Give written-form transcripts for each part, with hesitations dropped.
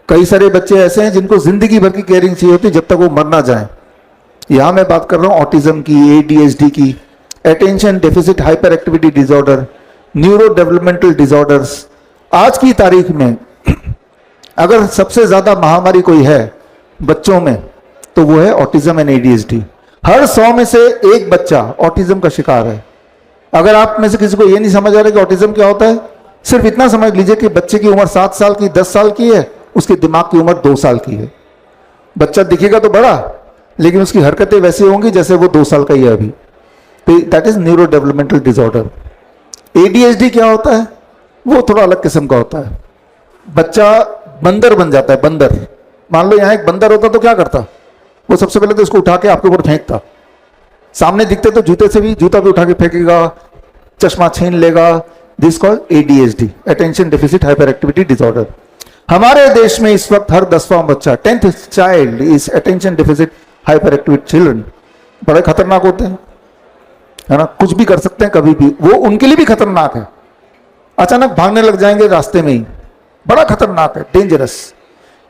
कई सारे बच्चे ऐसे हैं जिनको जिंदगी भर की केयरिंग चाहिए होती जब तक वो मर ना जाए। यहां मैं बात कर रहा हूं ऑटिज्म की, ADHD की, attention deficit hyper activity disorder, neuro developmental disorders. आज की तारीख में अगर सबसे ज्यादा महामारी कोई है बच्चों में तो वो है ऑटिज्म एंड ADHD। हर 100 में से एक बच्चा ऑटिज्म का शिकार है। अगर आप में से किसी को ये नहीं समझ आ रहा कि ऑटिज्म क्या होता है, सिर्फ इतना समझ लीजिए कि बच्चे की उम्र 7 साल की, 10 साल की है, उसके दिमाग की उम्र 2 साल की है। बच्चा दिखेगा तो बड़ा, लेकिन उसकी हरकतें वैसी होंगी जैसे वो 2 साल का ही है अभी। तो that is neuro developmental disorder. ADHD क्या होता है? वो थोड़ा अलग किस्म का होता है। बच्चा बंदर बन जाता है, बंदर। मान लो यहां एक बंदर होता तो क्या करता? वो सबसे पहले तो उसको उठा के आपके ऊपर फेंकता। सामने दिखते तो जूता भी उठा के फेंकेगा, चश्मा छीन लेगा। This called ADHD, attention deficit hyper activity disorder. हमारे देश में इस वक्त हर 10वां बच्चा, 10th child is attention deficit hyper activity children. बड़े खतरनाक होते हैं, है ना, कुछ भी कर सकते हैं कभी भी। वो उनके लिए भी खतरनाक है, अचानक भागने लग जाएंगे रास्ते में ही, बड़ा खतरनाक है, डेंजरस।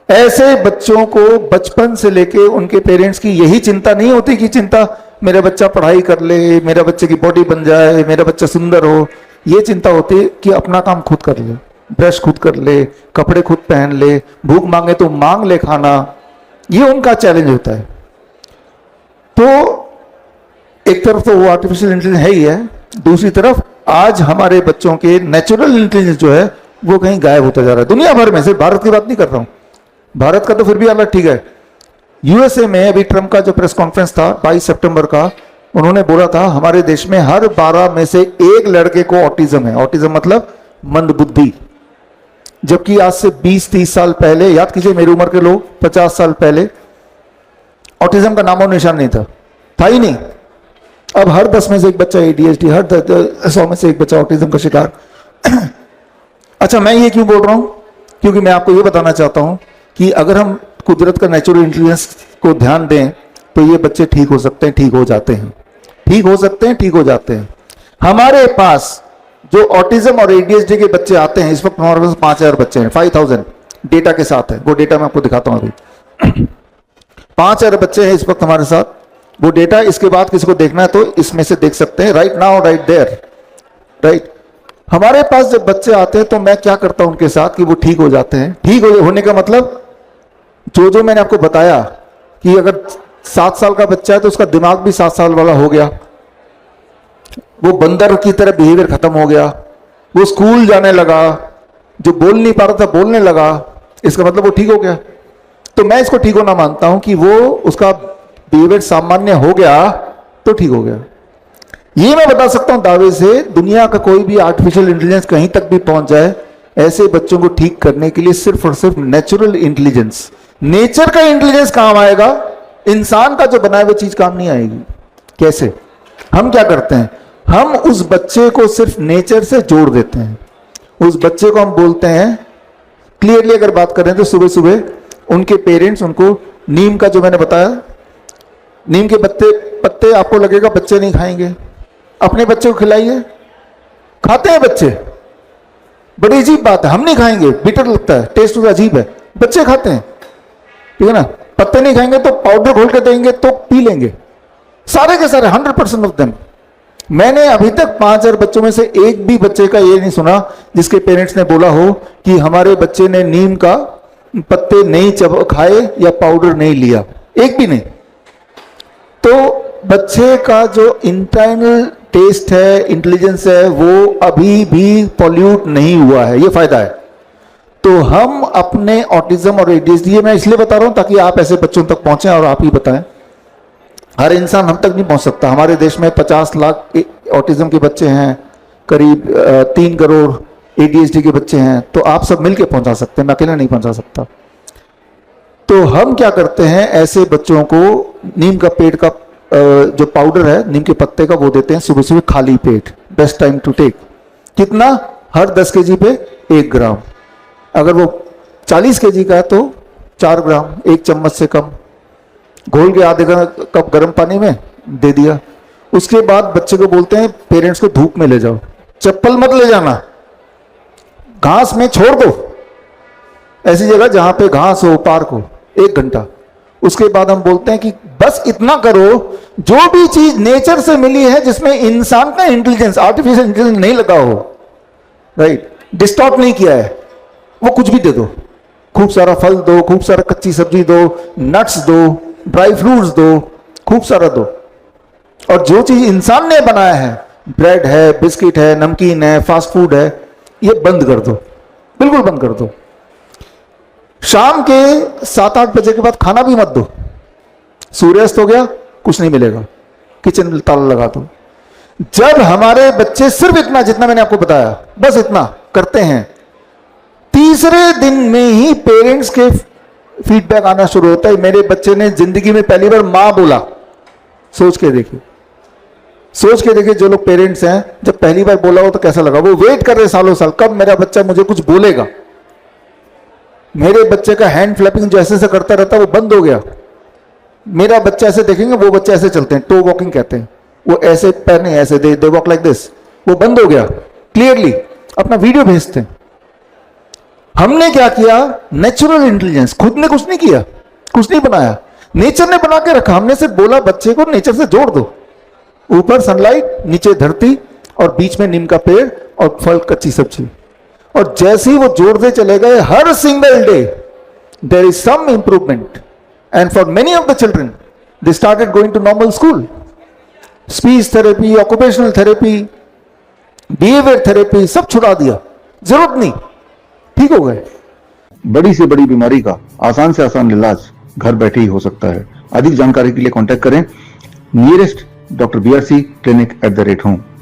ऐसे बच्चों को बचपन से लेके उनके पेरेंट्स की यही चिंता नहीं होती कि चिंता मेरा बच्चा पढ़ाई कर ले, मेरा बच्चे की बॉडी बन जाए, मेरा बच्चा सुंदर हो। ये चिंता होती है कि अपना काम खुद कर ले, ब्रश खुद कर ले, कपड़े खुद पहन ले, भूख मांगे तो मांग ले खाना। ये उनका चैलेंज होता है। तो एक तरफ तो वो आर्टिफिशियल इंटेलिजेंस है ही है, दूसरी तरफ आज हमारे बच्चों के नेचुरल इंटेलिजेंस जो है वो कहीं गायब होता जा रहा है दुनिया भर में। सिर्फ भारत की बात नहीं कर रहा हूं, भारत का तो फिर भी अलग ठीक है। USA में अभी ट्रंप का जो प्रेस कॉन्फ्रेंस था 22 सितंबर का, उन्होंने बोला था हमारे देश में हर 12 में से एक लड़के को ऑटिज्म है। ऑटिज्म मतलब मंदबुद्धि। जबकि आज से 20-30 साल पहले, याद कीजिए मेरी उम्र के लोग, 50 साल पहले ऑटिज्म का नामो निशान नहीं था ही नहीं। अब हर 10 में से एक बच्चा ADHD, हर 100 में से एक बच्चा ऑटिज्म का शिकार। अच्छा, मैं ये क्यों बोल रहा हूं? क्योंकि मैं आपको ये बताना चाहता हूं कि अगर हम कुदरत का नेचुरल इंटेलिजेंस को ध्यान दें तो ये बच्चे ठीक हो सकते हैं, ठीक हो जाते हैं, ठीक हो सकते हैं, ठीक हो जाते हैं। हमारे पास जो ऑटिज्म और ADHD के बच्चे आते हैं, इस वक्त हमारे पास 5000 बच्चे हैं, 5000 डेटा के साथ है। वो डेटा मैं आपको दिखाता हूं अभी। 5000 बच्चे हैं इस वक्त हमारे साथ। वो डेटा इसके बाद किसी को देखना है तो इसमें से देख सकते हैं, right now, right there, right. हमारे पास जब बच्चे आते हैं तो मैं क्या करता हूं उनके साथ कि वो ठीक हो जाते हैं। ठीक होने का मतलब जो मैंने आपको बताया कि अगर 7 साल का बच्चा है तो उसका दिमाग भी 7 साल वाला हो गया, वो बंदर की तरह बिहेवियर खत्म हो गया, वो स्कूल जाने लगा, जो बोल नहीं पा रहा था बोलने लगा, इसका मतलब वो ठीक हो गया। तो मैं इसको ठीक होना मानता हूं कि वो उसका बिहेवियर सामान्य हो गया तो ठीक हो गया। ये मैं बता सकता हूं दावे से, दुनिया का कोई भी आर्टिफिशियल इंटेलिजेंस कहीं तक भी पहुंच जाए, ऐसे बच्चों को ठीक करने के लिए सिर्फ और सिर्फ नेचुरल इंटेलिजेंस, नेचर का इंटेलिजेंस काम आएगा। इंसान का जो बनाया हुआ चीज काम नहीं आएगी। कैसे? हम क्या करते हैं, हम उस बच्चे को सिर्फ नेचर से जोड़ देते हैं। उस बच्चे को हम बोलते हैं, क्लियरली अगर बात करें तो सुबह सुबह उनके पेरेंट्स उनको नीम का, जो मैंने बताया, नीम के पत्ते आपको लगेगा बच्चे नहीं खाएंगे, अपने बच्चे को खिलाइए, खाते हैं बच्चे। बड़ी अजीब बात है, हम नहीं खाएंगे, बिटर लगता है, टेस्ट उसका अजीब है, बच्चे खाते हैं, ठीक है ना। पत्ते नहीं खाएंगे तो पाउडर घोल के देंगे तो पी लेंगे, सारे के सारे 100% ऑफ देम। मैंने अभी तक 5000 बच्चों में से एक भी बच्चे का ये नहीं सुना जिसके पेरेंट्स ने बोला हो कि हमारे बच्चे ने नीम का पत्ते नहीं खाए या पाउडर नहीं लिया, एक भी नहीं। तो बच्चे का जो इंटरनल टेस्ट है, इंटेलिजेंस है, वो अभी भी पॉल्यूट नहीं हुआ है, ये फायदा है। तो हम अपने ऑटिज्म और ADHD, ये मैं इसलिए बता रहा हूं ताकि आप ऐसे बच्चों तक पहुंचे और आप ही बताएं। हर इंसान हम तक नहीं पहुंच सकता। हमारे देश में 50 लाख ऑटिज्म के बच्चे हैं, करीब 3 करोड़ ADHD के बच्चे हैं, तो आप सब मिलकर पहुंचा सकते हैं, मैं अकेला नहीं पहुंचा सकता। तो हम क्या करते हैं, ऐसे बच्चों को नीम का पेड़ का जो पाउडर है नीम के पत्ते का, वो देते हैं सुबह सुबह खाली पेट, बेस्ट टाइम टू टेक। कितना? हर 10 kg पे 1 ग्राम। अगर वो 40 kg का है तो 4 ग्राम, 1 चम्मच से कम, घोल के आधे कप गर्म पानी में दे दिया। उसके बाद बच्चे को बोलते हैं, पेरेंट्स को धूप में ले जाओ, चप्पल मत ले जाना, घास में छोड़ दो, ऐसी जगह जहां पे घास हो, पार्क हो, 1 घंटा। उसके बाद हम बोलते हैं कि बस इतना करो, जो भी चीज नेचर से मिली है जिसमें इंसान का इंटेलिजेंस, आर्टिफिशियल इंटेलिजेंस नहीं लगा हो, राइट, डिस्टॉर्ट नहीं किया है, वो कुछ भी दे दो। खूब सारा फल दो, खूब सारा कच्ची सब्जी दो, नट्स दो, ड्राई फ्रूट्स दो, खूब सारा दो। और जो चीज इंसान ने बनाया है, ब्रेड है, बिस्किट है, नमकीन है, फास्ट फूड है, ये बंद कर दो, बिल्कुल बंद कर दो। शाम के 7-8 बजे के बाद खाना भी मत दो। सूर्यास्त हो गया, कुछ नहीं मिलेगा, किचन में ताला लगा दो। जब हमारे बच्चे सिर्फ इतना, जितना मैंने आपको बताया, बस इतना करते हैं, तीसरे दिन में ही पेरेंट्स के फीडबैक आना शुरू होता है, मेरे बच्चे ने जिंदगी में पहली बार मां बोला। सोच के देखिए, सोच के देखिए, जो लोग पेरेंट्स हैं, जब पहली बार बोला हो तो कैसा लगा। वो वेट कर रहे सालों साल, कब मेरा बच्चा मुझे कुछ बोलेगा। मेरे बच्चे का हैंड फ्लैपिंग जो ऐसे करता रहता, वो बंद हो गया। मेरा बच्चा ऐसे देखेंगे, वो बच्चे ऐसे चलते हैं, टो वॉकिंग कहते हैं, वो ऐसे पैर नहीं, ऐसे दे वॉक लाइक दिस, वो बंद हो गया। क्लियरली अपना वीडियो भेजते हैं। हमने क्या किया, नेचुरल इंटेलिजेंस, खुद ने कुछ नहीं किया, कुछ नहीं बनाया, नेचर ने बना के रखा। हमने सिर्फ बोला बच्चे को नेचर से जोड़ दो, ऊपर सनलाइट, नीचे धरती, और बीच में नीम का पेड़ और फल, कच्ची सब्जी। और जैसे ही वो जोड़ते चले गए, हर single day there is some improvement, and for many of the children they started going to normal school. Speech therapy, occupational therapy, behaviour therapy, सब छुड़ा दिया, जरूरत नहीं, ठीक हो गए। बड़ी से बड़ी बीमारी का आसान से आसान इलाज घर बैठे ही हो सकता है। अधिक जानकारी के लिए कांटेक्ट करें nearest doctor BRC clinic @home।